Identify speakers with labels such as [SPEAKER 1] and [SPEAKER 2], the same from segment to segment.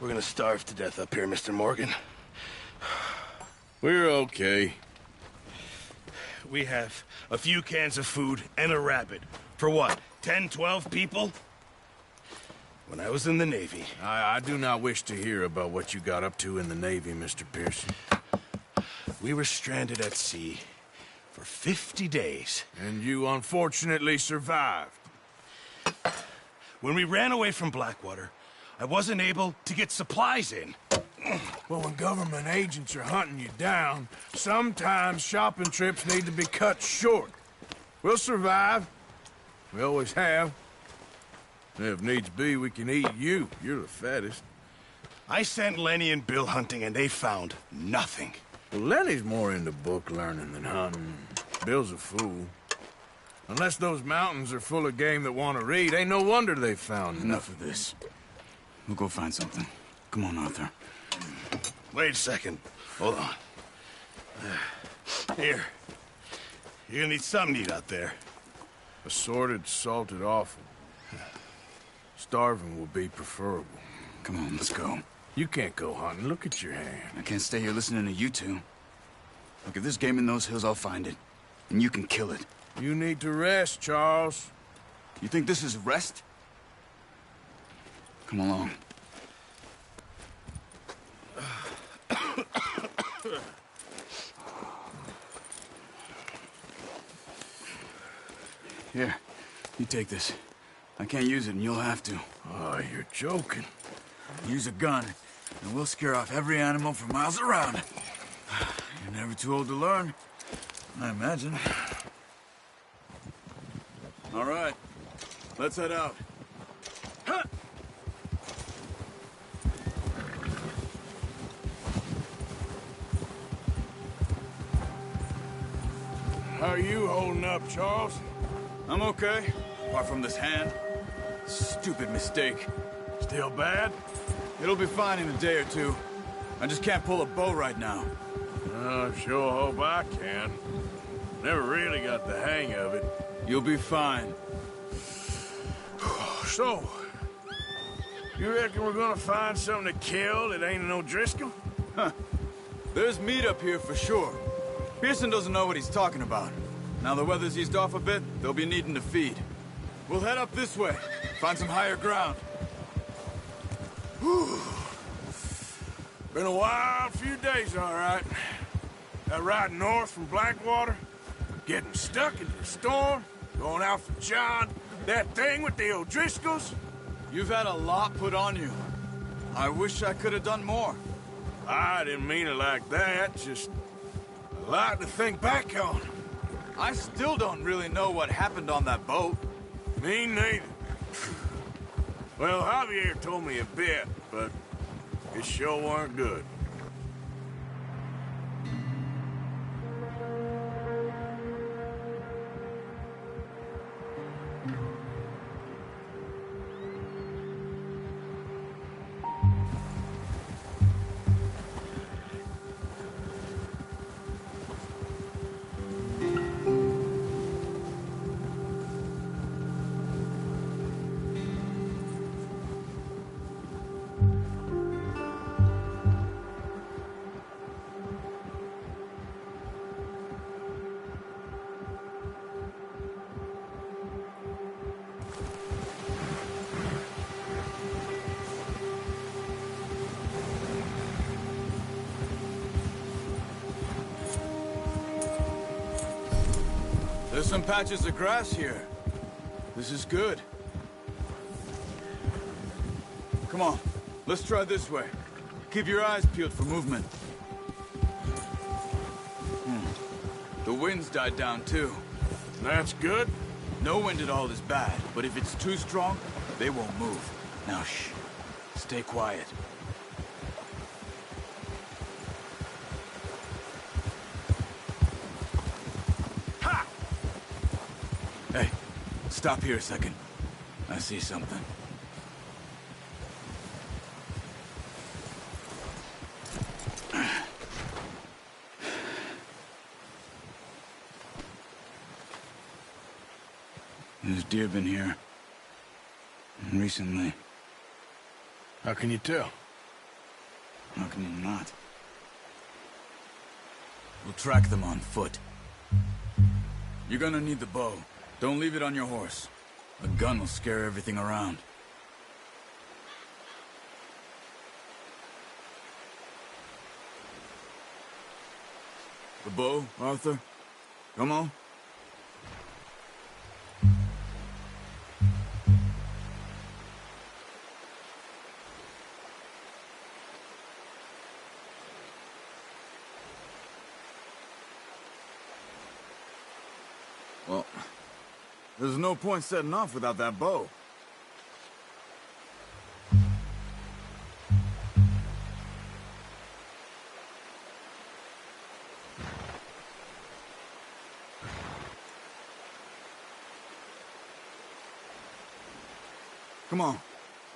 [SPEAKER 1] We're gonna starve to death up here, Mr. Morgan.
[SPEAKER 2] We're okay.
[SPEAKER 1] We have a few cans of food and a rabbit. For what, 10, 12 people? When I was in the Navy...
[SPEAKER 2] I do not wish to hear about what you got up to in the Navy, Mr. Pearson.
[SPEAKER 1] We were stranded at sea for 50 days.
[SPEAKER 2] And you unfortunately survived.
[SPEAKER 1] When we ran away from Blackwater, I wasn't able to get supplies in.
[SPEAKER 2] Well, when government agents are hunting you down, sometimes shopping trips need to be cut short. We'll survive. We always have. If needs be, we can eat you. You're the fattest.
[SPEAKER 1] I sent Lenny and Bill hunting, and they found nothing.
[SPEAKER 2] Well, Lenny's more into book learning than hunting. Bill's a fool. Unless those mountains are full of game that want to read, ain't no wonder they found
[SPEAKER 3] Enough of this. We'll go find something. Come on, Arthur.
[SPEAKER 1] Wait a second. Hold on. Here. You're gonna need something to eat out there.
[SPEAKER 2] Assorted, salted offal. Starving will be preferable.
[SPEAKER 3] Come on, let's go.
[SPEAKER 2] You can't go hunting. Look at your hand.
[SPEAKER 3] I can't stay here listening to you two. Look, if there's game in those hills, I'll find it. And you can kill it.
[SPEAKER 2] You need to rest, Charles.
[SPEAKER 3] You think this is rest? Come along. Here, you take this. I can't use it, and you'll have to.
[SPEAKER 2] Oh, you're joking.
[SPEAKER 3] Use a gun, and we'll scare off every animal for miles around. You're never too old to learn, I imagine. All right, let's head out. Huh.
[SPEAKER 2] How are you holding up, Charles?
[SPEAKER 3] I'm okay, apart from this hand. Stupid mistake.
[SPEAKER 2] Still bad?
[SPEAKER 3] It'll be fine in a day or two. I just can't pull a bow right now.
[SPEAKER 2] I sure hope I can. Never really got the hang of it.
[SPEAKER 3] You'll be fine.
[SPEAKER 2] So, you reckon we're gonna find something to kill that ain't no Driscoll?
[SPEAKER 3] Huh. There's meat up here for sure. Pearson doesn't know what he's talking about. Now the weather's eased off a bit, they'll be needing to feed. We'll head up this way, find some higher ground.
[SPEAKER 2] Whew. Been a wild few days, all right. That ride north from Blackwater, getting stuck in the storm, going out for John, that thing with the O'Driscolls.
[SPEAKER 3] You've had a lot put on you. I wish I could have done more.
[SPEAKER 2] I didn't mean it like that, just a lot to think back on.
[SPEAKER 3] I still don't really know what happened on that boat.
[SPEAKER 2] Me neither. Well, Javier told me a bit, but it sure weren't good.
[SPEAKER 3] There's some patches of grass here. This is good. Come on, let's try this way. Keep your eyes peeled for movement. The wind's died down too.
[SPEAKER 2] That's good.
[SPEAKER 3] No wind at all is bad, but if it's too strong, they won't move. Now shh, stay quiet. Hey, stop here a second. I see something. There's deer been here. Recently.
[SPEAKER 2] How can you tell?
[SPEAKER 3] How can you not? We'll track them on foot. You're gonna need the bow. Don't leave it on your horse. A gun will scare everything around. The bow, Arthur? Come on. Well, there's no point setting off without that bow. Come on,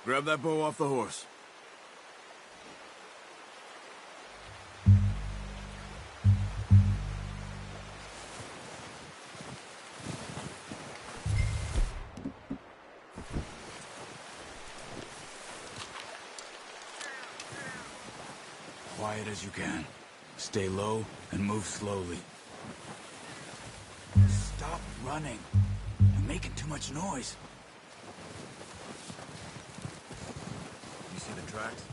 [SPEAKER 3] grab that bow off the horse. Quiet as you can. Stay low and move slowly. Stop running. You're making too much noise. You see the tracks?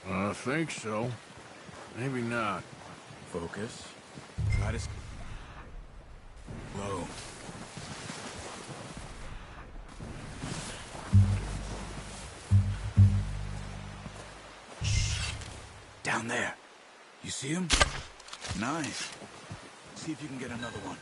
[SPEAKER 2] I think so. Maybe not.
[SPEAKER 3] Focus. Try to... Low. Shh. Down there. You see him? Nice. See if you can get another one.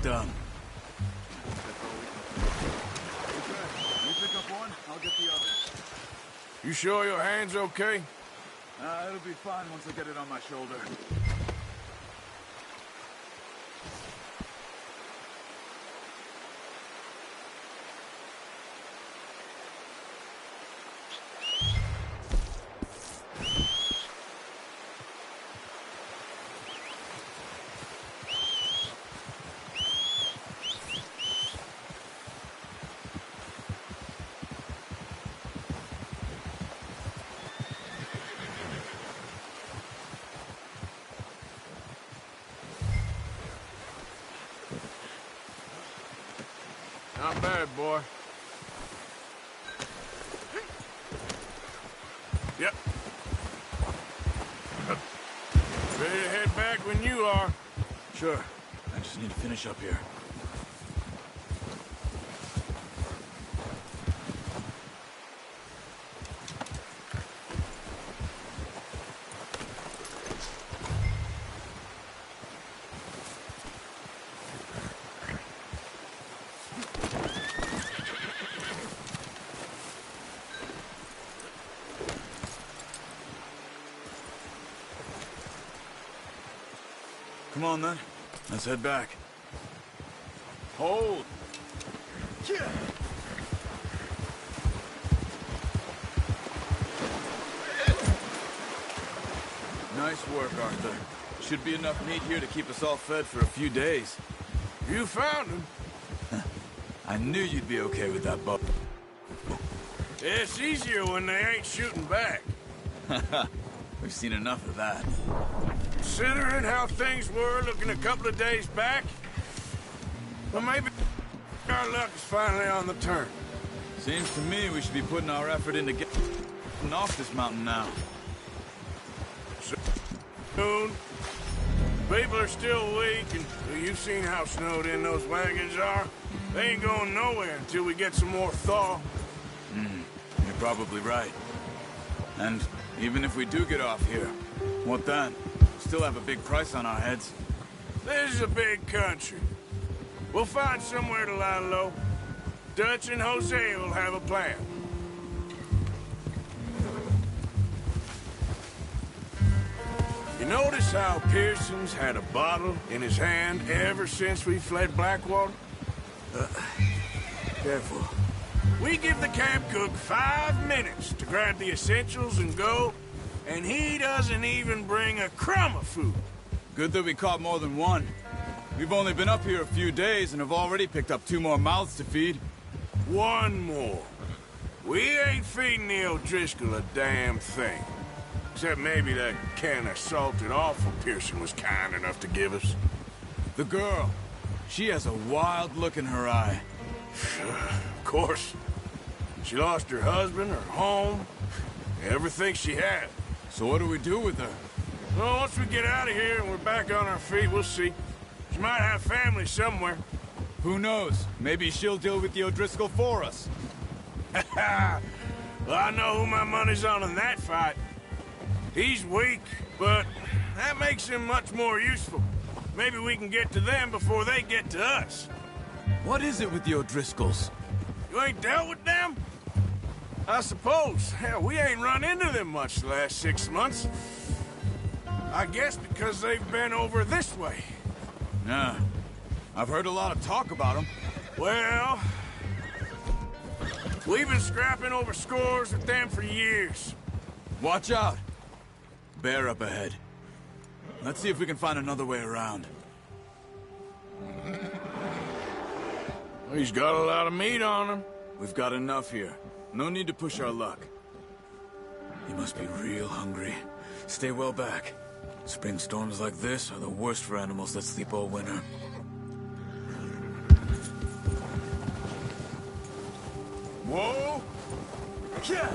[SPEAKER 3] Done. You pick up one, I'll get the other.
[SPEAKER 2] You sure your hand's okay?
[SPEAKER 3] It'll be fine once I get it on my shoulder.
[SPEAKER 2] Not bad, boy. Yep. Ready to head back when you are.
[SPEAKER 3] Sure. I just need to finish up here. Come on, then. Let's head back. Hold! Nice work, Arthur. Should be enough meat here to keep us all fed for a few days.
[SPEAKER 2] You found him.
[SPEAKER 3] I knew you'd be okay with that bow.
[SPEAKER 2] It's easier when they ain't shooting back.
[SPEAKER 3] We've seen enough of that.
[SPEAKER 2] Considering how things were looking a couple of days back, well, maybe our luck is finally on the turn.
[SPEAKER 3] Seems to me we should be putting our effort into getting off this mountain now.
[SPEAKER 2] Soon. People are still weak, and you've seen how snowed in those wagons are. They ain't going nowhere until we get some more thaw.
[SPEAKER 3] You're probably right. And even if we do get off here, what then? Still have a big price on our heads.
[SPEAKER 2] This is a big country. We'll find somewhere to lie low. Dutch and Jose will have a plan. You notice how Pearson's had a bottle in his hand ever since we fled Blackwater?
[SPEAKER 3] Careful.
[SPEAKER 2] We give the camp cook 5 minutes to grab the essentials and go, and he doesn't even bring a crumb of food.
[SPEAKER 3] Good that we caught more than one. We've only been up here a few days and have already picked up 2 more mouths to feed.
[SPEAKER 2] One more. We ain't feeding the O'Driscoll a damn thing. Except maybe that can of salted offal Pearson was kind enough to give us.
[SPEAKER 3] The girl. She has a wild look in her eye.
[SPEAKER 2] Of course. She lost her husband, her home, everything she had.
[SPEAKER 3] So what do we do with her?
[SPEAKER 2] Well, once we get out of here and we're back on our feet, we'll see. She might have family somewhere.
[SPEAKER 3] Who knows? Maybe she'll deal with the O'Driscoll for us.
[SPEAKER 2] Well, I know who my money's on in that fight. He's weak, but that makes him much more useful. Maybe we can get to them before they get to us.
[SPEAKER 3] What is it with the O'Driscolls?
[SPEAKER 2] You ain't dealt with them? I suppose. Hell, we ain't run into them much the last 6 months. I guess because they've been over this way.
[SPEAKER 3] Nah. I've heard a lot of talk about them.
[SPEAKER 2] Well, we've been scrapping over scores with them for years.
[SPEAKER 3] Watch out. Bear up ahead. Let's see if we can find another way around.
[SPEAKER 2] He's got a lot of meat on him.
[SPEAKER 3] We've got enough here. No need to push our luck. He must be real hungry. Stay well back. Spring storms like this are the worst for animals that sleep all winter.
[SPEAKER 2] Whoa! Yeah!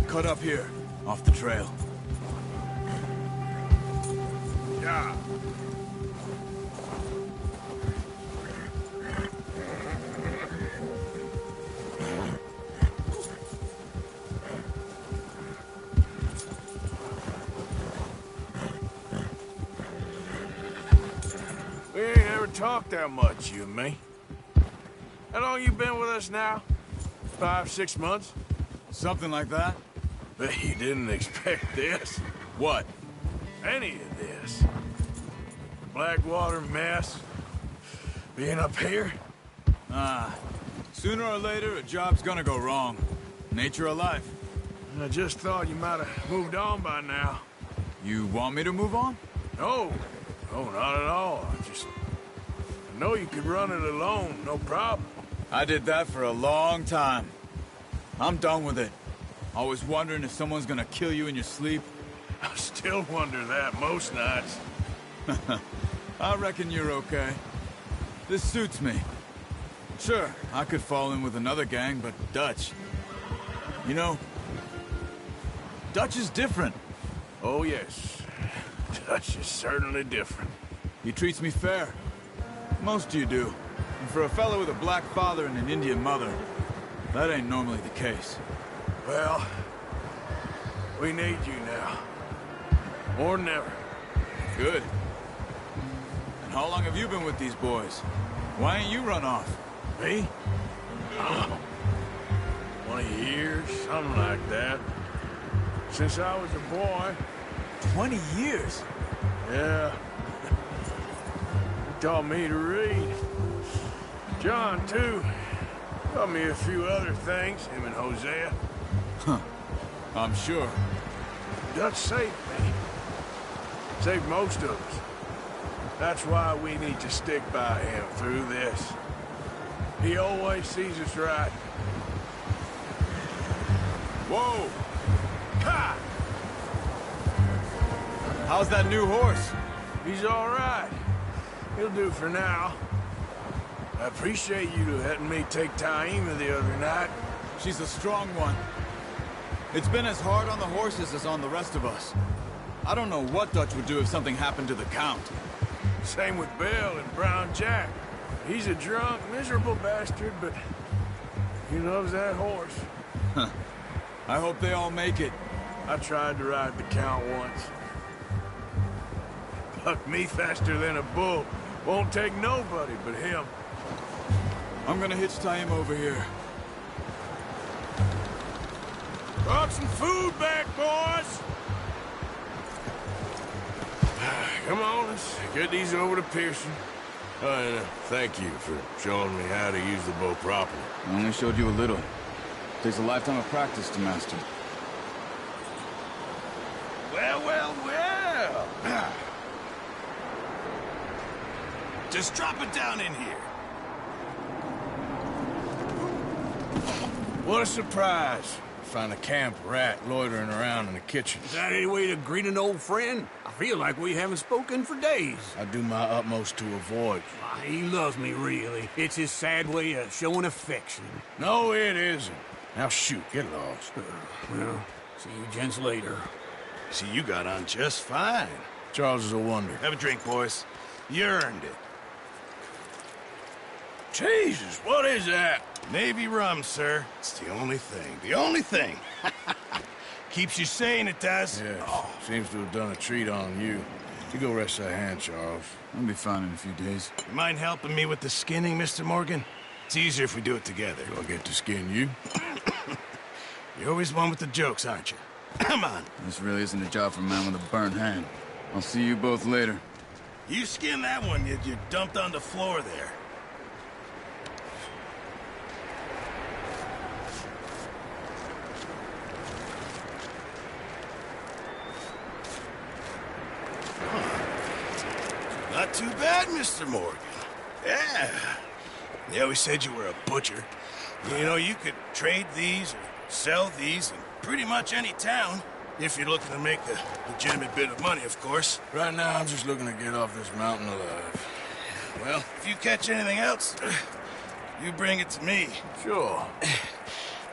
[SPEAKER 3] Cut up here, off the trail.
[SPEAKER 2] Yeah. We ain't ever talked that much, you and me. How long you been with us now? 5, 6 months?
[SPEAKER 3] Something like that?
[SPEAKER 2] Bet you didn't expect this.
[SPEAKER 3] What?
[SPEAKER 2] Any of this. Blackwater mess. Being up here.
[SPEAKER 3] Sooner or later, a job's gonna go wrong. Nature of life.
[SPEAKER 2] I just thought you might have moved on by now.
[SPEAKER 3] You want me to move on?
[SPEAKER 2] No. No, not at all. I know you could run it alone, no problem.
[SPEAKER 3] I did that for a long time. I'm done with it. Always wondering if someone's gonna kill you in your sleep.
[SPEAKER 2] I still wonder that most nights.
[SPEAKER 3] I reckon you're okay. This suits me. Sure, I could fall in with another gang, but Dutch... You know, Dutch is different.
[SPEAKER 2] Oh, yes. Dutch is certainly different.
[SPEAKER 3] He treats me fair. Most of you do. And for a fellow with a black father and an Indian mother, that ain't normally the case.
[SPEAKER 2] Well, we need you now. More than ever.
[SPEAKER 3] Good. And how long have you been with these boys? Why ain't you run off?
[SPEAKER 2] Me? Oh, 20 years, something like that. Since I was a boy.
[SPEAKER 3] 20 years?
[SPEAKER 2] Yeah. He taught me to read. John, too. Taught me a few other things, him and Hosea.
[SPEAKER 3] Huh. I'm sure.
[SPEAKER 2] Dutch saved me. Saved most of us. That's why we need to stick by him through this. He always sees us right. Whoa! Ha!
[SPEAKER 3] How's that new horse?
[SPEAKER 2] He's all right. He'll do for now. I appreciate you letting me take Taima the other night.
[SPEAKER 3] She's a strong one. It's been as hard on the horses as on the rest of us. I don't know what Dutch would do if something happened to the Count.
[SPEAKER 2] Same with Bill and Brown Jack. He's a drunk, miserable bastard, but he loves that horse.
[SPEAKER 3] Huh. I hope they all make it.
[SPEAKER 2] I tried to ride the Count once. Bucked me faster than a bull. Won't take nobody but him.
[SPEAKER 3] I'm gonna hitch tie him over here.
[SPEAKER 2] Brought some food back, boys! Come on, let's get these over to Pearson. And thank you for showing me how to use the bow properly.
[SPEAKER 3] I only showed you a little. Takes a lifetime of practice to master.
[SPEAKER 1] Well, well, well. Just drop it down in here.
[SPEAKER 2] What a surprise. Find a camp rat loitering around in the kitchen.
[SPEAKER 4] Is that any way to greet an old friend? I feel like we haven't spoken for days.
[SPEAKER 2] I do my utmost to avoid you.
[SPEAKER 4] Why, he loves me, really. It's his sad way of showing affection.
[SPEAKER 2] No, it isn't. Now shoot, get lost.
[SPEAKER 4] Well, see you gents later.
[SPEAKER 1] See, you got on just fine.
[SPEAKER 2] Charles is a wonder.
[SPEAKER 1] Have a drink, boys. You earned it.
[SPEAKER 2] Jesus, what is that?
[SPEAKER 1] Navy rum, sir. It's the only thing. The only thing. Keeps you sane, it does.
[SPEAKER 2] Yes, seems to have done a treat on you. You go rest that hand, Charles.
[SPEAKER 3] I'll be fine in a few days.
[SPEAKER 1] You mind helping me with the skinning, Mr. Morgan? It's easier if we do it together.
[SPEAKER 2] Do I get to skin you?
[SPEAKER 1] You're always one with the jokes, aren't you? Come on.
[SPEAKER 3] This really isn't a job for a man with a burnt hand. I'll see you both later.
[SPEAKER 1] You skin that one you dumped on the floor there. Not too bad, Mr. Morgan. Yeah. They always said you were a butcher. You know, you could trade these or sell these in pretty much any town, if you're looking to make a legitimate bit of money, of course.
[SPEAKER 2] Right now, I'm just looking to get off this mountain alive.
[SPEAKER 1] Well, if you catch anything else, you bring it to me.
[SPEAKER 2] Sure.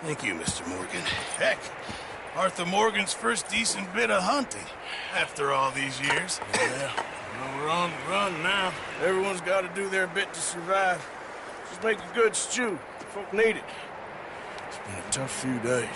[SPEAKER 1] Thank you, Mr. Morgan. Heck, Arthur Morgan's first decent bit of hunting after all these years.
[SPEAKER 2] Yeah. Well, we're on the run now. Everyone's got to do their bit to survive. Just make a good stew. Folk need it. It's been a tough few days.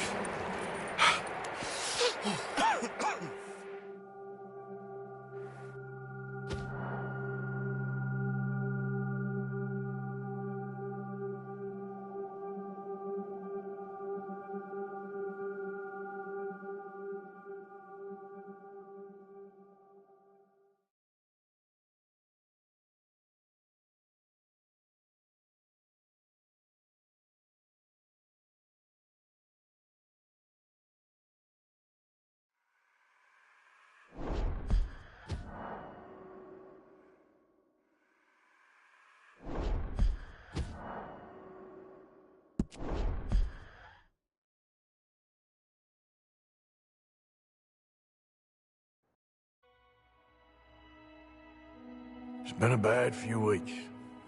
[SPEAKER 2] It's been a bad few weeks,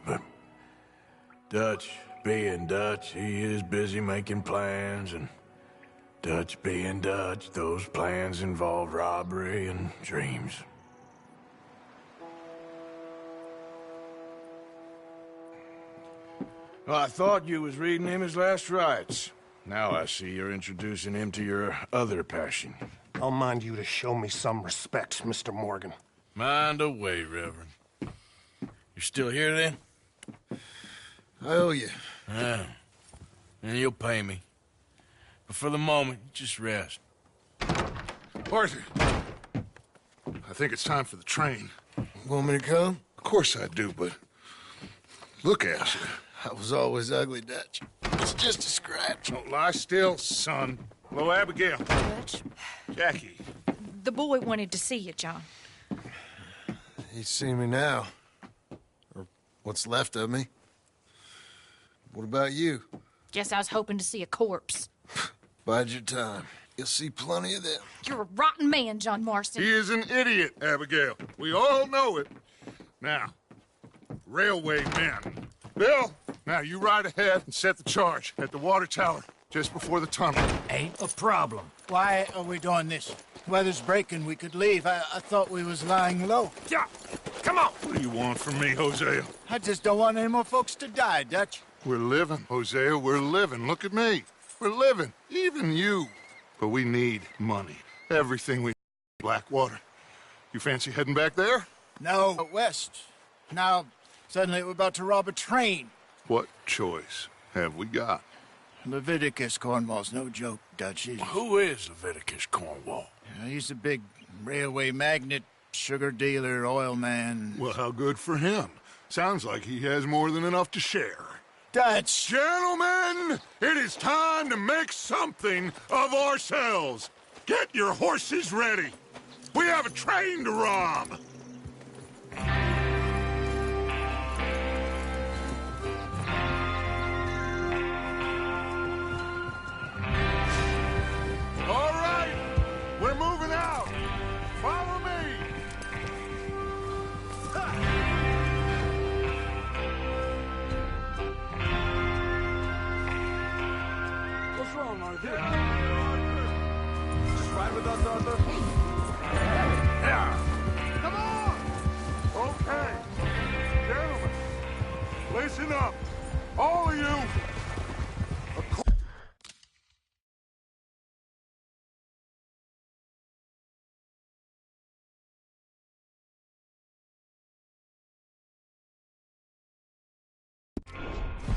[SPEAKER 2] but Dutch being Dutch, he is busy making plans, and Dutch being Dutch, those plans involve robbery and dreams. Well, I thought you was reading him his last rites. Now I see you're introducing him to your other passion.
[SPEAKER 5] I'll mind you to show me some respect, Mr. Morgan.
[SPEAKER 2] Mind away, Reverend. You're still here, then?
[SPEAKER 5] I owe you.
[SPEAKER 2] Yeah. And you'll pay me. But for the moment, just rest.
[SPEAKER 6] Arthur, I think it's time for the train.
[SPEAKER 5] Want me to come?
[SPEAKER 6] Of course I do, but look at you.
[SPEAKER 5] I was always ugly, Dutch. It's just a scratch.
[SPEAKER 6] Don't lie still, son. Hello, Abigail.
[SPEAKER 7] Dutch,
[SPEAKER 6] Jackie.
[SPEAKER 7] the boy wanted to see you, John.
[SPEAKER 5] He's seen me now. Or what's left of me. What about you?
[SPEAKER 7] Guess I was hoping to see a corpse.
[SPEAKER 5] Bide your time. You'll see plenty of them.
[SPEAKER 7] You're a rotten man, John Marston.
[SPEAKER 6] He is an idiot, Abigail. We all know it. Now, railway men. Bill, now you ride ahead and set the charge at the water tower just before the tunnel.
[SPEAKER 8] Ain't a problem. Why are we doing this? Weather's breaking. We could leave. I thought we was lying low.
[SPEAKER 6] Yeah, come on. What do you want from me, Hosea?
[SPEAKER 8] I just don't want any more folks to die, Dutch.
[SPEAKER 6] We're living, Hosea. We're living. Look at me. We're living. Even you. But we need money. Everything we Blackwater. You fancy heading back there?
[SPEAKER 8] No, west. Now, Suddenly we're about to rob a train.
[SPEAKER 6] What choice have we got?
[SPEAKER 8] Leviticus Cornwall's no joke, Dutch.
[SPEAKER 2] Who is Leviticus Cornwall?
[SPEAKER 8] He's a big railway magnate, sugar dealer, oil man.
[SPEAKER 6] Well, how good for him. Sounds like he has more than enough to share.
[SPEAKER 8] Dutch!
[SPEAKER 6] Gentlemen, it is time to make something of ourselves. Get your horses ready. We have a train to rob. All right, we're moving out. Follow me.
[SPEAKER 3] What's wrong, Arthur? Just ride with us, Arthur?
[SPEAKER 6] Yeah. Come on. Okay. Gentlemen, listen up. All of you.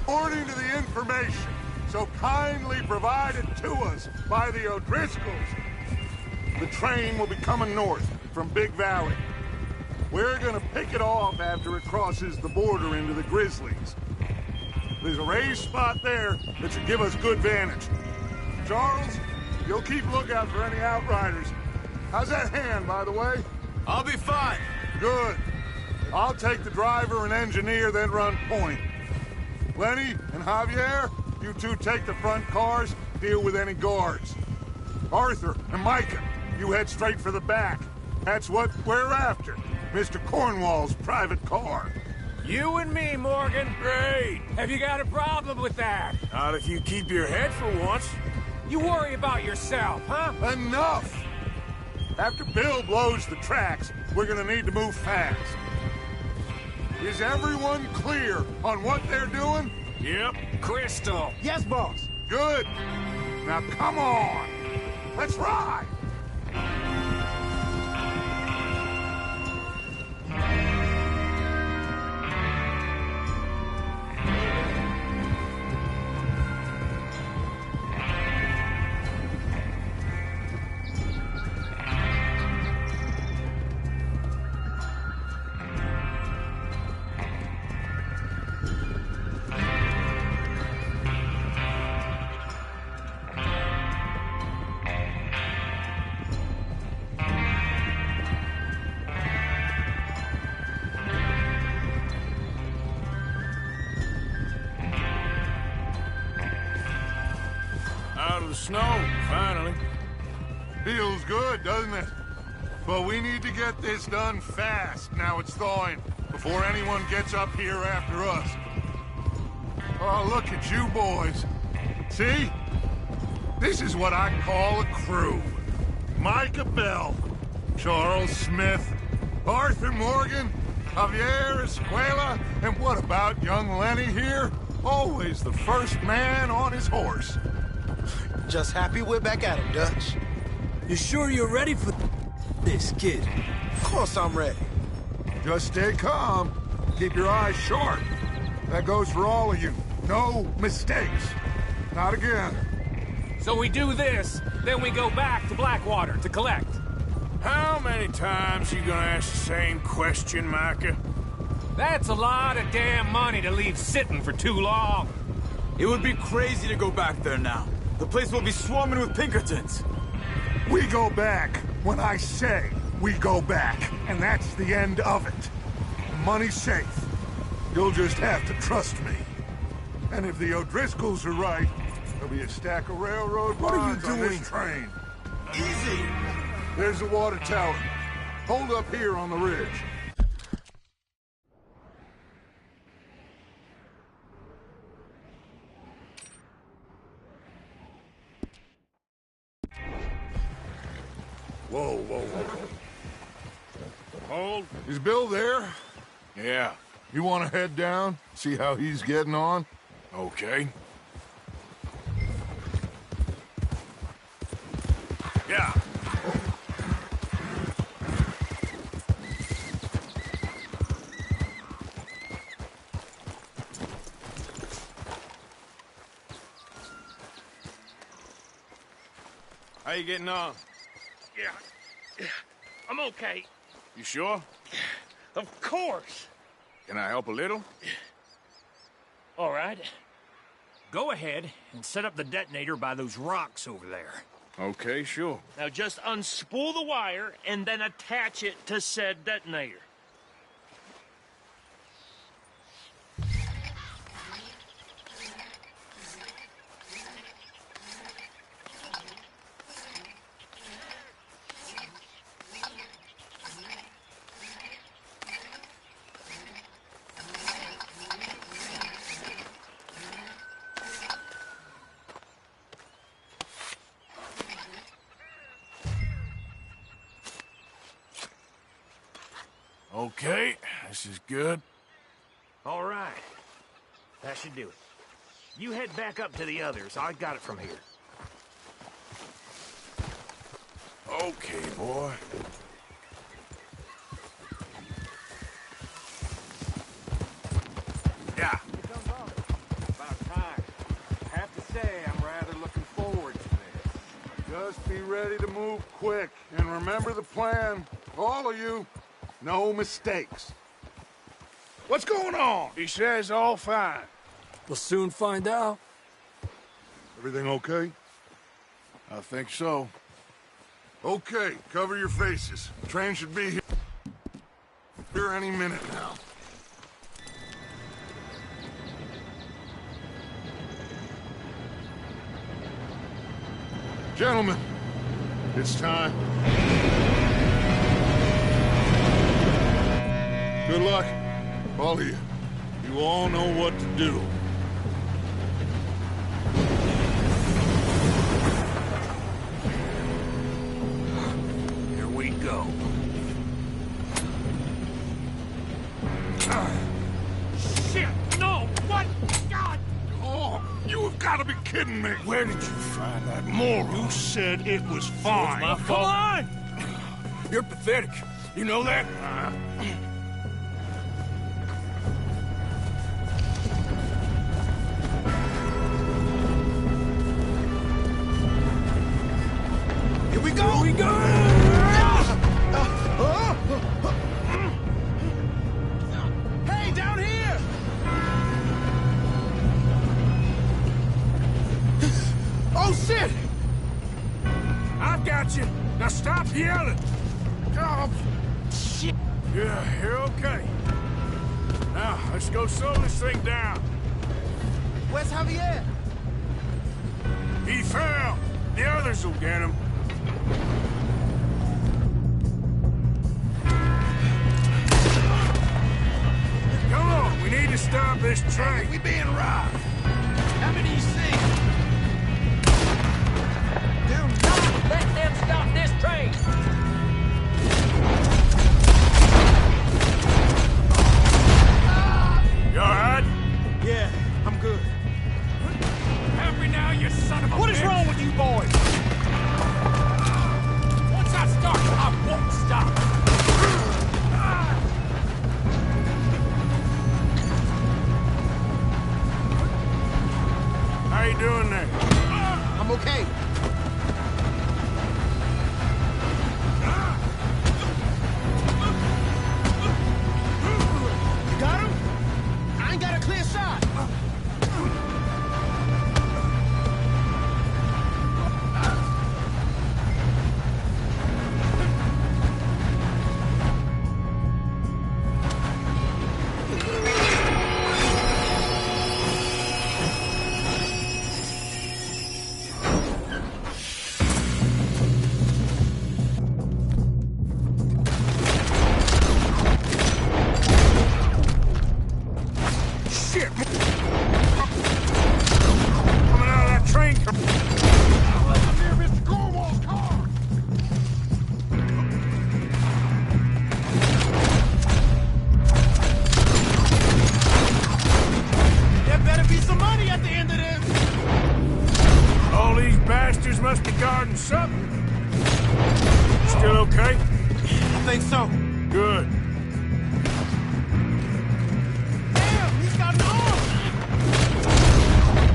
[SPEAKER 6] According to the information so kindly provided to us by the O'Driscolls, the train will be coming north from Big Valley. We're gonna pick it off after it crosses the border into the Grizzlies. There's a raised spot there that should give us good vantage. Charles, you'll keep lookout for any outriders. How's that hand, by the way?
[SPEAKER 3] I'll be fine.
[SPEAKER 6] Good. I'll take the driver and engineer, then run point. Lenny and Javier, you two take the front cars, deal with any guards. Arthur and Micah, you head straight for the back. That's what we're after. Mr. Cornwall's private car.
[SPEAKER 2] You and me, Morgan. Great.
[SPEAKER 9] Have you got a problem with that?
[SPEAKER 2] Not if you keep your head for once.
[SPEAKER 9] You worry about yourself, huh?
[SPEAKER 6] Enough! After Bill blows the tracks, we're gonna need to move fast. Is everyone clear on what they're doing?
[SPEAKER 2] Yep.
[SPEAKER 9] Crystal.
[SPEAKER 8] Yes, boss.
[SPEAKER 6] Good. Now come on. Let's ride.
[SPEAKER 2] Out of the snow, finally.
[SPEAKER 6] Feels good, doesn't it? But we need to get this done fast, now it's thawing, before anyone gets up here after us. Oh, look at you boys. See? This is what I call a crew. Micah Bell, Charles Smith, Arthur Morgan, Javier Escuela, and what about young Lenny here? Always the first man on his horse.
[SPEAKER 10] Just happy we're back at him, Dutch.
[SPEAKER 9] You sure you're ready for this, kid?
[SPEAKER 10] Of course I'm ready.
[SPEAKER 6] Just stay calm. Keep your eyes sharp. That goes for all of you. No mistakes. Not again.
[SPEAKER 9] So we do this, then we go back to Blackwater to collect.
[SPEAKER 2] How many times you gonna ask the same question, Micah?
[SPEAKER 9] That's a lot of damn money to leave sitting for too long.
[SPEAKER 3] It would be crazy to go back there now. The place will be swarming with Pinkertons.
[SPEAKER 6] We go back when I say we go back, and that's the end of it. The money's safe. You'll just have to trust me. And if the O'Driscolls are right, there'll be a stack of railroad bonds on this train.
[SPEAKER 10] Easy.
[SPEAKER 6] There's the water tower. Hold up here on the ridge. Whoa, whoa, whoa.
[SPEAKER 2] Hold.
[SPEAKER 6] Is Bill there?
[SPEAKER 2] Yeah.
[SPEAKER 6] You want to head down, see how he's getting on?
[SPEAKER 2] Okay. Yeah. How you getting on?
[SPEAKER 9] Yeah, I'm okay.
[SPEAKER 2] You sure?
[SPEAKER 9] Of course.
[SPEAKER 2] Can I help a little?
[SPEAKER 9] All right. Go ahead and set up the detonator by those rocks over there.
[SPEAKER 2] Okay, sure.
[SPEAKER 9] Now just unspool the wire and then attach it to said detonator.
[SPEAKER 2] Okay, this is good.
[SPEAKER 9] All right. That should do it. You head back up to the others. I got it from here.
[SPEAKER 2] Okay, boy. Yeah.
[SPEAKER 6] About time. I have to say, I'm rather looking forward to this. Just be ready to move quick, and remember the plan. All of you, no mistakes. What's going on?
[SPEAKER 2] He says all fine.
[SPEAKER 4] We'll soon find out.
[SPEAKER 6] Everything okay?
[SPEAKER 2] I think so.
[SPEAKER 6] Okay, cover your faces. Train should be here any minute now. Gentlemen, it's time. Good luck, all of you. You all know what to do.
[SPEAKER 9] Here we go. Shit! No! What? God!
[SPEAKER 6] Oh, you have got to be kidding me.
[SPEAKER 2] Where did you find that moron?
[SPEAKER 6] You said it was fine.
[SPEAKER 9] My
[SPEAKER 2] Come
[SPEAKER 9] fault.
[SPEAKER 2] on! You're pathetic. You know that?
[SPEAKER 10] Here we go!
[SPEAKER 2] Here we go!
[SPEAKER 10] Hey, down here! Oh, shit!
[SPEAKER 2] I've got you. Now stop yelling. Oh,
[SPEAKER 10] Shit!
[SPEAKER 2] yeah, you're okay. Now, let's go slow this thing down.
[SPEAKER 10] Where's Javier?
[SPEAKER 2] He fell. The others will get him. Come on, we need to stop this train.
[SPEAKER 10] We being robbed. How many you see?
[SPEAKER 9] Do not let them stop this train!
[SPEAKER 2] You all right?
[SPEAKER 10] Yeah, I'm good.
[SPEAKER 9] Happy now, you son of a
[SPEAKER 10] What is
[SPEAKER 9] bitch?
[SPEAKER 10] wrong with you boys?
[SPEAKER 9] Once I start, I won't stop.
[SPEAKER 2] How you doing there?
[SPEAKER 10] I'm okay. You got him? I ain't got a clear shot.
[SPEAKER 2] Shit! Coming out of that train.
[SPEAKER 6] I'm near Mr. Cornwall's car.
[SPEAKER 10] There better be some money at the end of this.
[SPEAKER 2] All these bastards must be guarding something. Still okay?
[SPEAKER 10] I think so.
[SPEAKER 2] Good.
[SPEAKER 10] Damn, he's got an arm.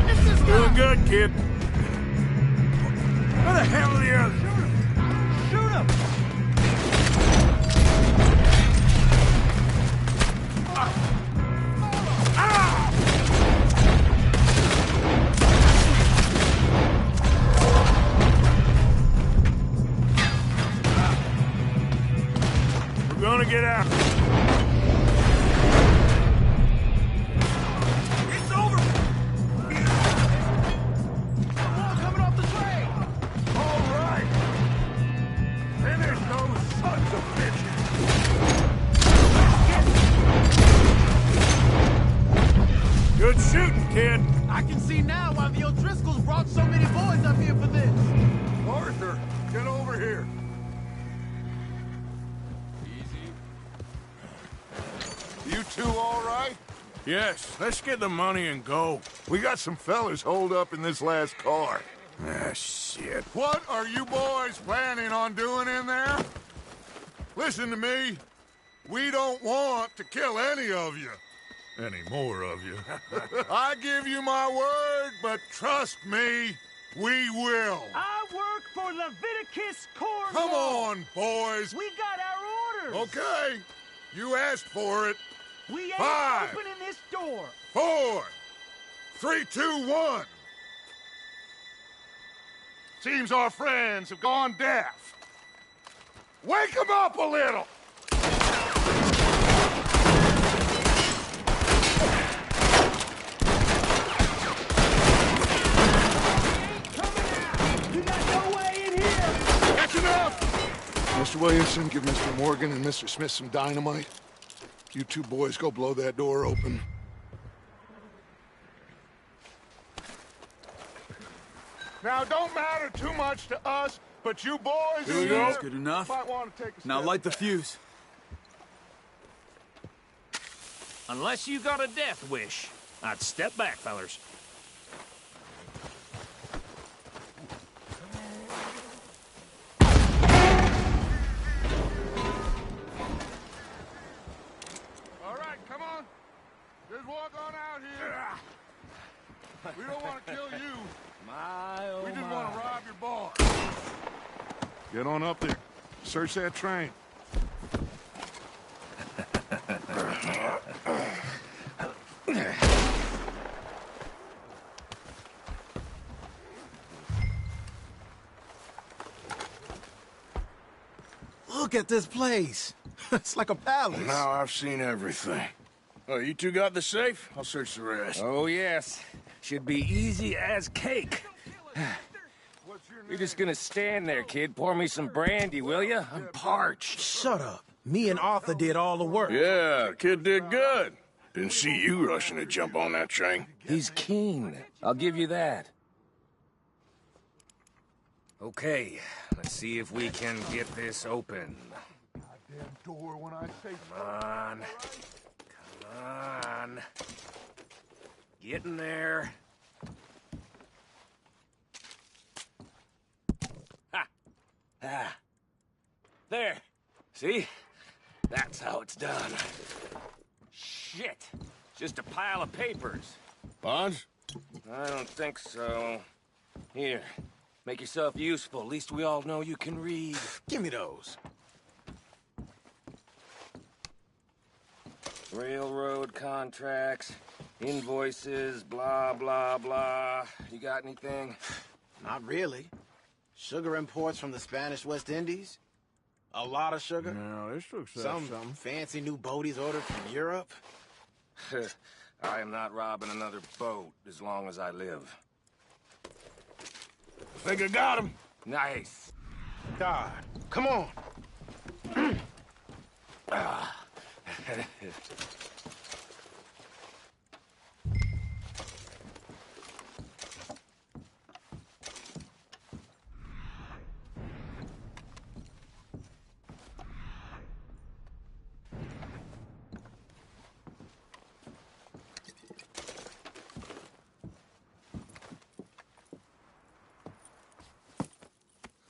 [SPEAKER 10] It's this guy.
[SPEAKER 2] Doing good, kid.
[SPEAKER 10] No,
[SPEAKER 2] the hell are the others?
[SPEAKER 10] Shoot him!
[SPEAKER 2] We're gonna get out.
[SPEAKER 10] It's over! Someone coming off the train!
[SPEAKER 6] All right. Finish those sons of bitches.
[SPEAKER 2] Good shooting, kid.
[SPEAKER 10] I can see now why the O'Driscolls brought so many boys up here for this.
[SPEAKER 6] Arthur, get over here. You two all right?
[SPEAKER 2] Yes, let's get the money and go.
[SPEAKER 6] We got some fellas holed up in this last car.
[SPEAKER 2] Ah, shit.
[SPEAKER 6] What are you boys planning on doing in there? Listen to me. We don't want to kill any of you. Any more of you. I give you my word, but trust me, we will.
[SPEAKER 10] I work for Leviticus Corps.
[SPEAKER 6] Come on, boys.
[SPEAKER 10] We got our orders.
[SPEAKER 6] Okay. You asked for it.
[SPEAKER 10] We ain't
[SPEAKER 6] 5,
[SPEAKER 10] opening this door.
[SPEAKER 6] 4, 3, 2, 1. Seems our friends have gone deaf. Wake them up a little.
[SPEAKER 10] You got no way in here.
[SPEAKER 6] That's enough! Mr. Williamson, give Mr. Morgan and Mr. Smith some dynamite. You two boys go blow that door open. Now, don't matter too much to us, but you boys
[SPEAKER 3] Here we go. Good enough.
[SPEAKER 6] might want to take a
[SPEAKER 3] Now
[SPEAKER 6] step
[SPEAKER 3] light the
[SPEAKER 6] back.
[SPEAKER 3] fuse.
[SPEAKER 9] Unless you got a death wish, I'd step back, fellers.
[SPEAKER 6] All right, come on. Just walk on out here. We don't want to kill you. We just want to rob your bar. Get on up there. Search that train.
[SPEAKER 10] Look at this place. It's like a palace.
[SPEAKER 2] Now I've seen everything. Oh, you two got the safe? I'll search the rest.
[SPEAKER 11] Oh, yes. Should be easy as cake. You're just gonna stand there, kid. Pour me some brandy, will you? I'm parched.
[SPEAKER 10] Shut up. Me and Arthur did all the work.
[SPEAKER 2] Yeah, kid did good. Didn't see you rushing to jump on that train.
[SPEAKER 11] He's keen. I'll give you that. Okay, let's see if we can get this open.
[SPEAKER 6] Goddamn door when I say
[SPEAKER 11] Come on. Come on. Get in there. Ha! Ah. There. See? That's how it's done. Shit. Just a pile of papers.
[SPEAKER 2] Bonds?
[SPEAKER 11] I don't think so. Here. Make yourself useful. At least we all know you can read.
[SPEAKER 10] Give me those.
[SPEAKER 11] Railroad contracts, invoices, blah, blah, blah. You got anything?
[SPEAKER 10] Not really. Sugar imports from the Spanish West Indies. A lot of sugar.
[SPEAKER 2] No, this looks like
[SPEAKER 10] Some
[SPEAKER 2] something.
[SPEAKER 10] fancy new boaties ordered from Europe.
[SPEAKER 11] I am not robbing another boat as long as I live.
[SPEAKER 2] Think I got him.
[SPEAKER 11] Nice.
[SPEAKER 10] God, come on.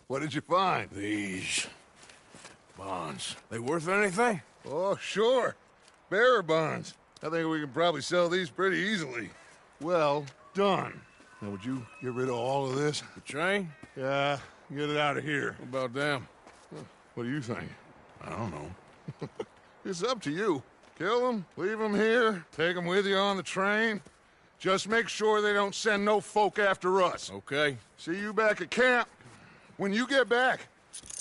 [SPEAKER 6] What did you find?
[SPEAKER 2] These bonds. They worth anything?
[SPEAKER 6] Oh, sure. Bearer bonds. I think we can probably sell these pretty easily. Well done. Now, would you get rid of all of this?
[SPEAKER 2] The train?
[SPEAKER 6] Yeah, Get it out of here.
[SPEAKER 2] What about them?
[SPEAKER 6] What do you think? I don't know. It's up to you. Kill them, leave them here, take them with you on the train. Just make sure they don't send no folk after us.
[SPEAKER 2] Okay.
[SPEAKER 6] See you back at camp. When you get back,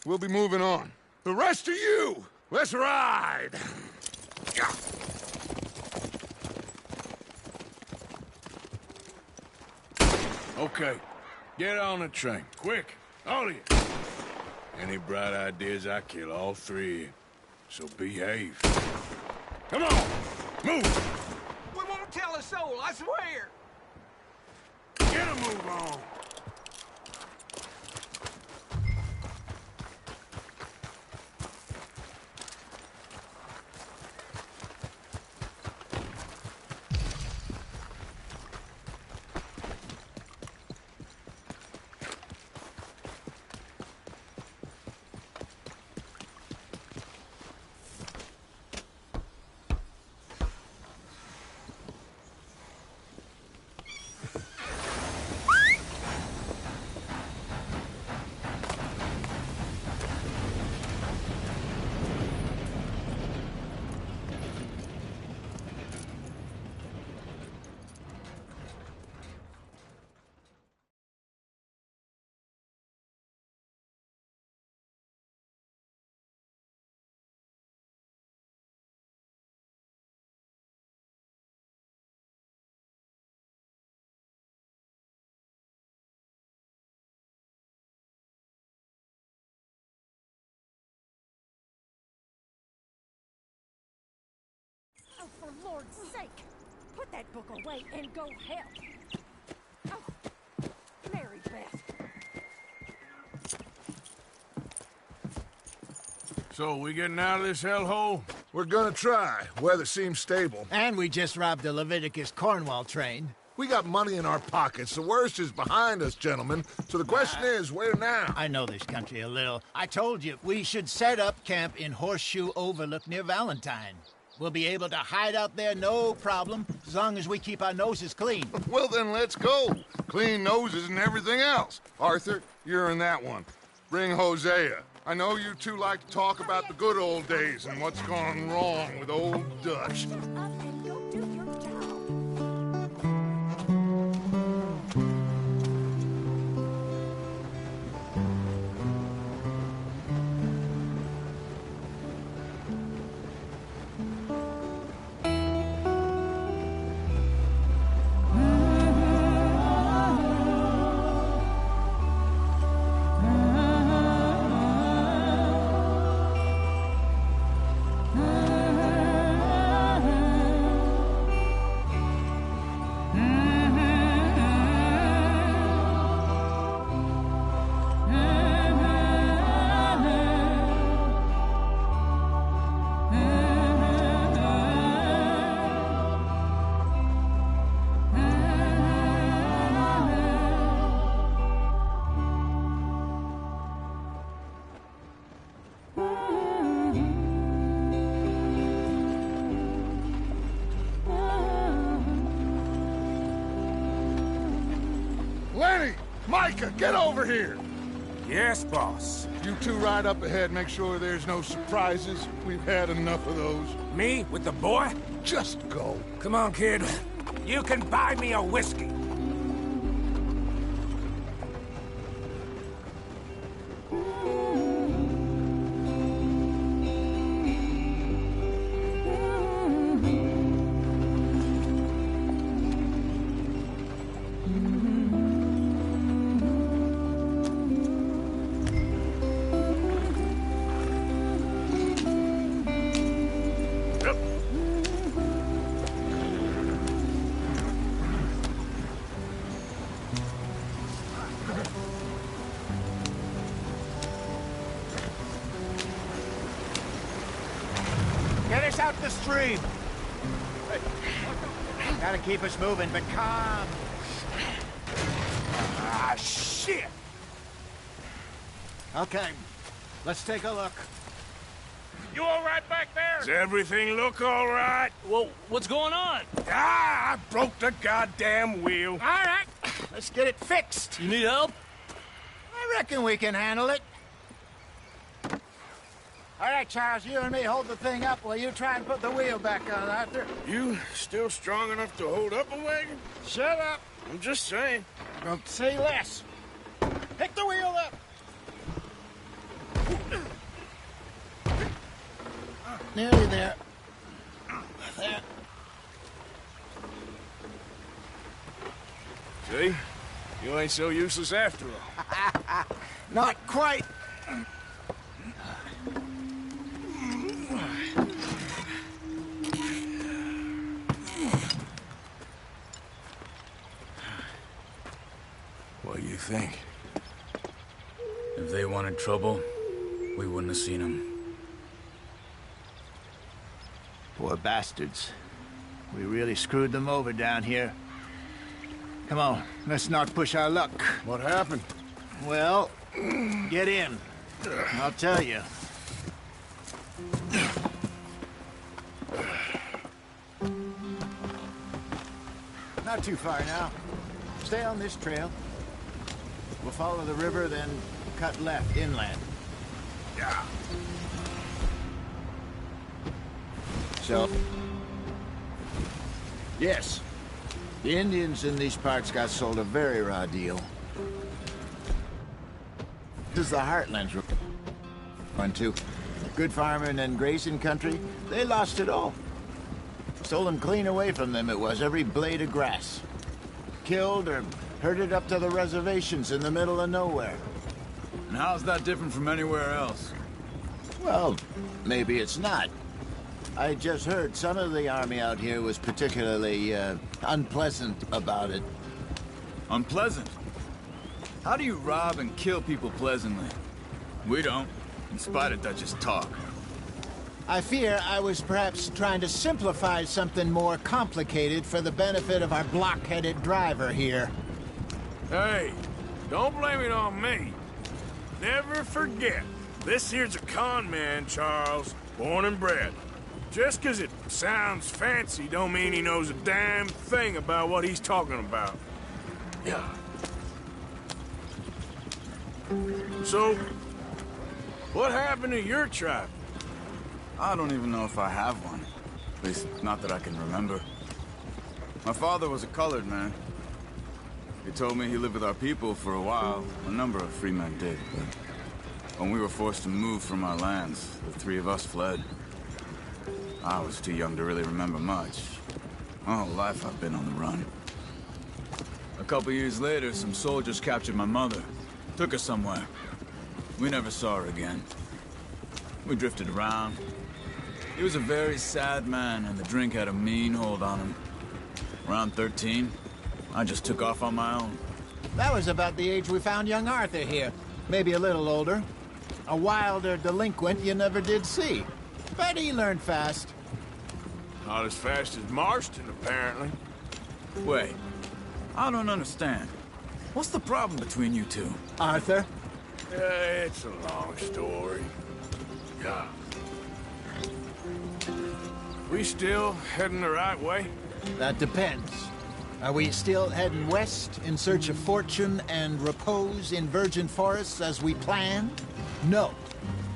[SPEAKER 6] we'll be moving on. The rest of you, let's ride!
[SPEAKER 2] Okay. Get on the train. Quick. All of you. Any bright ideas, I kill all three of you. So behave. Come on! Move!
[SPEAKER 11] We won't tell a soul, I swear!
[SPEAKER 2] Get a move on!
[SPEAKER 12] Oh, for Lord's sake! Put that book away and go help! Oh, Mary Beth.
[SPEAKER 2] So, we getting out of this hellhole?
[SPEAKER 6] We're gonna try. Weather seems stable.
[SPEAKER 8] And we just robbed the Leviticus Cornwall train.
[SPEAKER 6] We got money in our pockets. The worst is behind us, gentlemen. So the question is, where now?
[SPEAKER 8] I know this country a little. I told you, we should set up camp in Horseshoe Overlook near Valentine. We'll be able to hide out there no problem, as long as we keep our noses clean.
[SPEAKER 6] Well, then let's go. Clean noses and everything else. Arthur, you're in that one. Bring Hosea. I know you two like to talk about the good old days and what's gone wrong with old Dutch.
[SPEAKER 12] Shut up and go do your job.
[SPEAKER 6] Lenny! Micah, get over here!
[SPEAKER 11] Yes, boss.
[SPEAKER 6] You two ride up ahead, make sure there's no surprises. We've had enough of those.
[SPEAKER 11] Me with the boy?
[SPEAKER 6] Just go.
[SPEAKER 11] Come on, kid. You can buy me a whiskey.
[SPEAKER 8] Get us out the stream! Gotta keep us moving, but calm.
[SPEAKER 11] Ah, shit!
[SPEAKER 8] Okay, let's take a look.
[SPEAKER 11] You all right back there?
[SPEAKER 2] Does everything look all right?
[SPEAKER 9] Well, what's going on?
[SPEAKER 2] Ah, I broke the goddamn wheel.
[SPEAKER 8] All right, let's get it fixed.
[SPEAKER 9] You need help?
[SPEAKER 8] I reckon we can handle it. All right, Charles, you and me hold the thing up while you try and put the wheel back on, Arthur.
[SPEAKER 2] You still strong enough to hold up a wagon?
[SPEAKER 8] Shut up.
[SPEAKER 2] I'm just saying.
[SPEAKER 8] Don't say less. Pick the wheel up. Nearly there. There.
[SPEAKER 2] See? You ain't so useless after all.
[SPEAKER 8] Not quite.
[SPEAKER 2] What do you think?
[SPEAKER 3] If they wanted trouble, we wouldn't have seen them.
[SPEAKER 8] Poor bastards. We really screwed them over down here. Come on, let's not push our luck.
[SPEAKER 2] What happened?
[SPEAKER 8] Well, get in. I'll tell you. Not too far now. Stay on this trail. We'll follow the river, then cut left inland.
[SPEAKER 2] Yeah.
[SPEAKER 8] So, yes, the Indians in these parts got sold a very raw deal. This is the heartlands we're going to. Good farming and grazing country, they lost it all. Stolen clean away from them it was, every blade of grass. Killed or herded up to the reservations in the middle of nowhere.
[SPEAKER 3] And how's that different from anywhere else?
[SPEAKER 8] Well, maybe it's not. I just heard some of the army out here was particularly, unpleasant about it.
[SPEAKER 3] Unpleasant? How do you rob and kill people pleasantly? We don't, in spite of Dutch's talk.
[SPEAKER 8] I fear I was perhaps trying to simplify something more complicated for the benefit of our block-headed driver here.
[SPEAKER 2] Hey, don't blame it on me. Never forget, this here's a con man, Charles, born and bred. Just 'cause it sounds fancy don't mean he knows a damn thing about what he's talking about. Yeah. So, what happened to your tribe?
[SPEAKER 3] I don't even know if I have one. At least, not that I can remember. My father was a colored man. He told me he lived with our people for a while. A number of free men did, but when we were forced to move from our lands, the three of us fled. I was too young to really remember much. My whole life I've been on the run. A couple years later, some soldiers captured my mother. Took her somewhere. We never saw her again. We drifted around. He was a very sad man, and the drink had a mean hold on him. Around 13, I just took off on my own.
[SPEAKER 8] That was about the age we found young Arthur here. Maybe a little older. A wilder delinquent you never did see. But he learned fast.
[SPEAKER 2] Not as fast as Marston, apparently.
[SPEAKER 3] Wait, I don't understand. What's the problem between you two?
[SPEAKER 8] Arthur?
[SPEAKER 2] It's a long story. Yeah. We still heading the right way?
[SPEAKER 8] That depends. Are we still heading west in search of fortune and repose in virgin forests as we planned? No.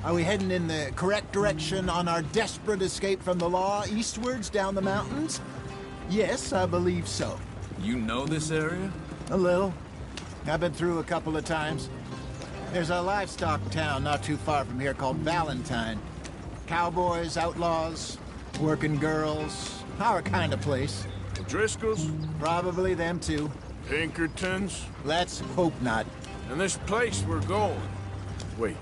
[SPEAKER 8] Are we heading in the correct direction on our desperate escape from the law eastwards down the mountains? Yes, I believe so.
[SPEAKER 3] You know this area?
[SPEAKER 8] A little. I've been through a couple of times. There's a livestock town not too far from here called Valentine. Cowboys, outlaws, working girls, our kind of place.
[SPEAKER 2] The Driscolls?
[SPEAKER 8] Probably them too.
[SPEAKER 2] Pinkertons?
[SPEAKER 8] Let's hope not.
[SPEAKER 2] And this place we're going. Wait,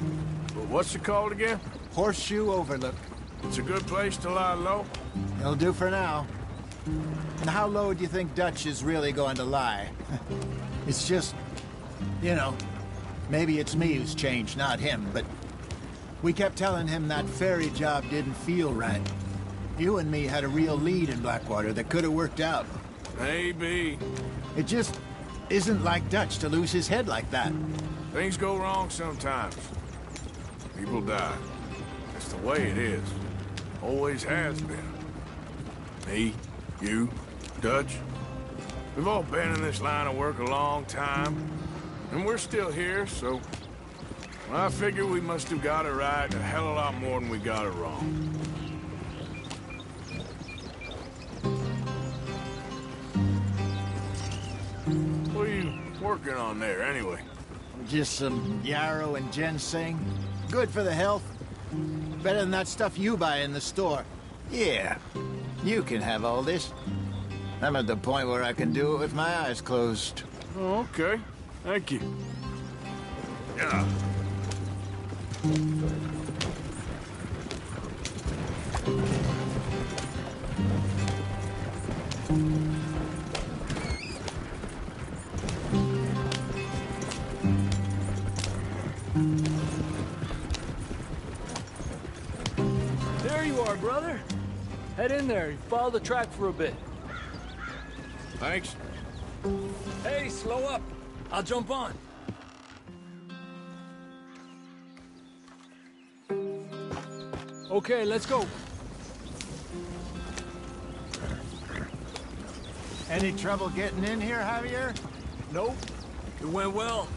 [SPEAKER 2] but what's it called again?
[SPEAKER 8] Horseshoe Overlook.
[SPEAKER 2] It's a good place to lie low?
[SPEAKER 8] It'll do for now. And how low do you think Dutch is really going to lie? It's just, you know, maybe it's me who's changed, not him, but we kept telling him that ferry job didn't feel right. You and me had a real lead in Blackwater that could have worked out.
[SPEAKER 2] Maybe.
[SPEAKER 8] It just isn't like Dutch to lose his head like that.
[SPEAKER 2] Things go wrong sometimes. People die. That's the way it is. Always has been. Me, you, Dutch. We've all been in this line of work a long time. And we're still here, so... I figure we must have got it right a hell of a lot more than we got it wrong. What are you working on there, anyway?
[SPEAKER 8] Just some yarrow and ginseng. Good for the health. Better than that stuff you buy in the store. Yeah, you can have all this. I'm at the point where I can do it with my eyes closed.
[SPEAKER 2] Oh, okay. Thank you.
[SPEAKER 6] Yeah.
[SPEAKER 13] There you are, brother. Head in there. Follow the track for a bit.
[SPEAKER 2] Thanks.
[SPEAKER 13] Hey, slow up. I'll jump on. Okay, let's go.
[SPEAKER 8] Any trouble getting in here, Javier?
[SPEAKER 13] Nope. It went well.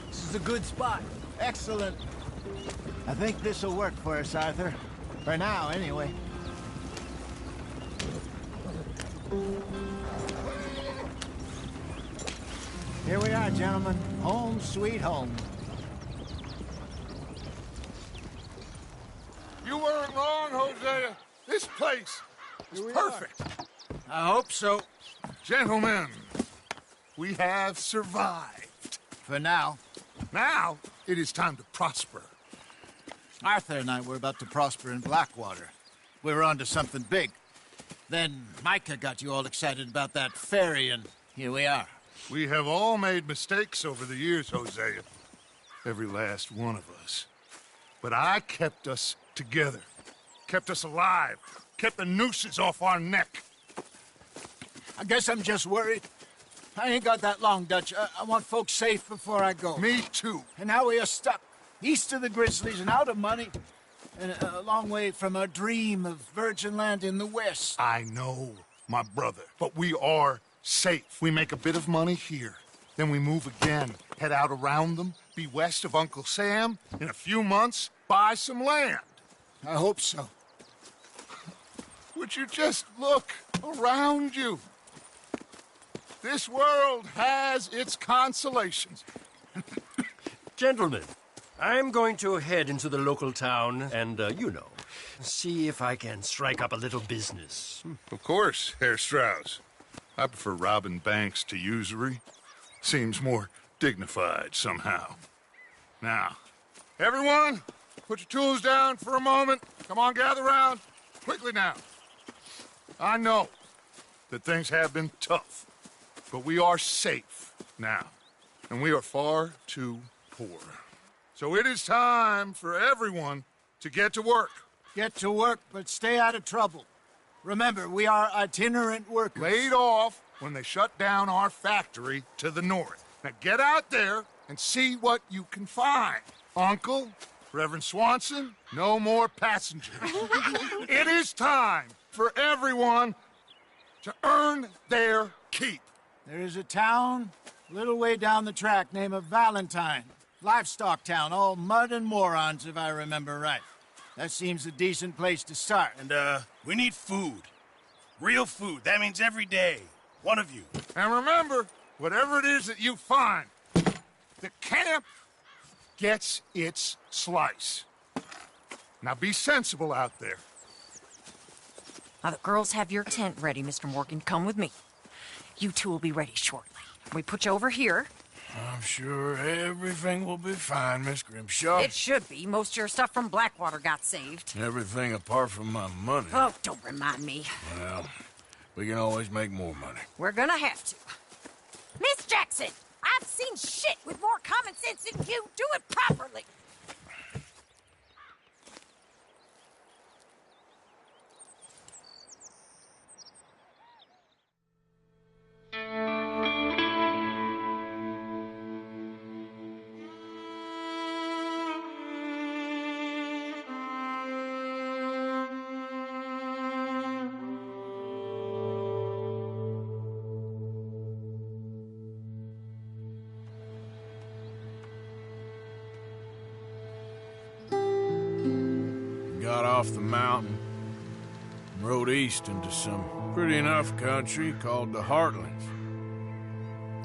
[SPEAKER 13] This is a good spot.
[SPEAKER 8] Excellent. I think this'll work for us, Arthur. For now, anyway. Here we are, gentlemen. Home sweet home.
[SPEAKER 6] You weren't wrong, Hosea. This place is perfect.
[SPEAKER 8] I hope so.
[SPEAKER 6] Gentlemen, we have survived.
[SPEAKER 8] For now.
[SPEAKER 6] Now, it is time to prosper.
[SPEAKER 8] Arthur and I were about to prosper in Blackwater. We were onto something big. Then Micah got you all excited about that ferry, and here we are.
[SPEAKER 6] We have all made mistakes over the years, Hosea. Every last one of us. But I kept us together. Kept us alive. Kept the nooses off our neck.
[SPEAKER 8] I guess I'm just worried. I ain't got that long, Dutch. I want folks safe before I go.
[SPEAKER 6] Me too.
[SPEAKER 8] And now we are stuck. East of the Grizzlies and out of money. And a long way from our dream of virgin land in the west.
[SPEAKER 6] I know, my brother. But we are safe. We make a bit of money here. Then we move again. Head out around them. Be west of Uncle Sam. In a few months, buy some land.
[SPEAKER 8] I hope so.
[SPEAKER 6] Would you just look around you? This world has its consolations.
[SPEAKER 14] Gentlemen, I'm going to head into the local town and, see if I can strike up a little business.
[SPEAKER 6] Of course, Herr Strauss. I prefer robbing banks to usury. Seems more dignified somehow. Now, everyone, put your tools down for a moment. Come on, gather round. Quickly now. I know that things have been tough, but we are safe now, and we are far too poor. So it is time for everyone to get to work.
[SPEAKER 8] Get to work, but stay out of trouble. Remember, we are itinerant workers.
[SPEAKER 6] Laid off when they shut down our factory to the north. Now get out there and see what you can find. Uncle, Reverend Swanson, no more passengers. It is time for everyone to earn their keep.
[SPEAKER 8] There is a town a little way down the track named Valentine. Livestock town, all mud and morons, if I remember right. That seems a decent place to start.
[SPEAKER 1] And, we need food. Real food. That means every day. One of you.
[SPEAKER 6] And remember, whatever it is that you find, the camp gets its slice. Now be sensible out there.
[SPEAKER 15] Now, the girls have your tent ready, Mr. Morgan. Come with me. You two will be ready shortly. We put you over here.
[SPEAKER 2] I'm sure everything will be fine, Miss Grimshaw.
[SPEAKER 15] It should be. Most of your stuff from Blackwater got saved.
[SPEAKER 2] Everything apart from my money.
[SPEAKER 15] Oh, don't remind me.
[SPEAKER 2] Well, we can always make more money.
[SPEAKER 15] We're gonna have to. Miss Jackson, I've seen shit with more common sense than you. Do it properly.
[SPEAKER 2] off the mountain and rode east into some pretty enough country called the Heartlands.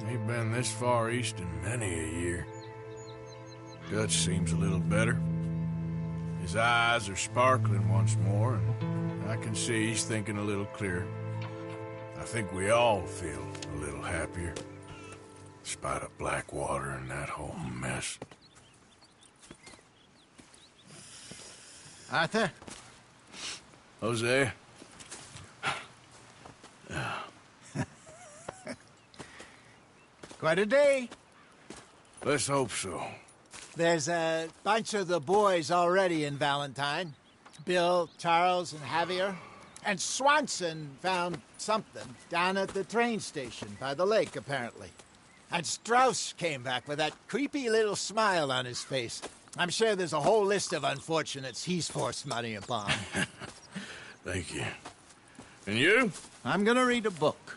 [SPEAKER 2] Ain't been this far east in many a year. Dutch seems a little better. His eyes are sparkling once more, and I can see he's thinking a little clearer. I think we all feel a little happier, despite of Blackwater and that whole mess.
[SPEAKER 8] Arthur?
[SPEAKER 2] Jose?
[SPEAKER 8] Quite a day.
[SPEAKER 2] Let's hope so.
[SPEAKER 8] There's a bunch of the boys already in Valentine. Bill, Charles, and Javier. And Swanson found something down at the train station by the lake, apparently. And Strauss came back with that creepy little smile on his face. I'm sure there's a whole list of unfortunates he's forced money upon.
[SPEAKER 2] Thank you. And you?
[SPEAKER 8] I'm gonna read a book.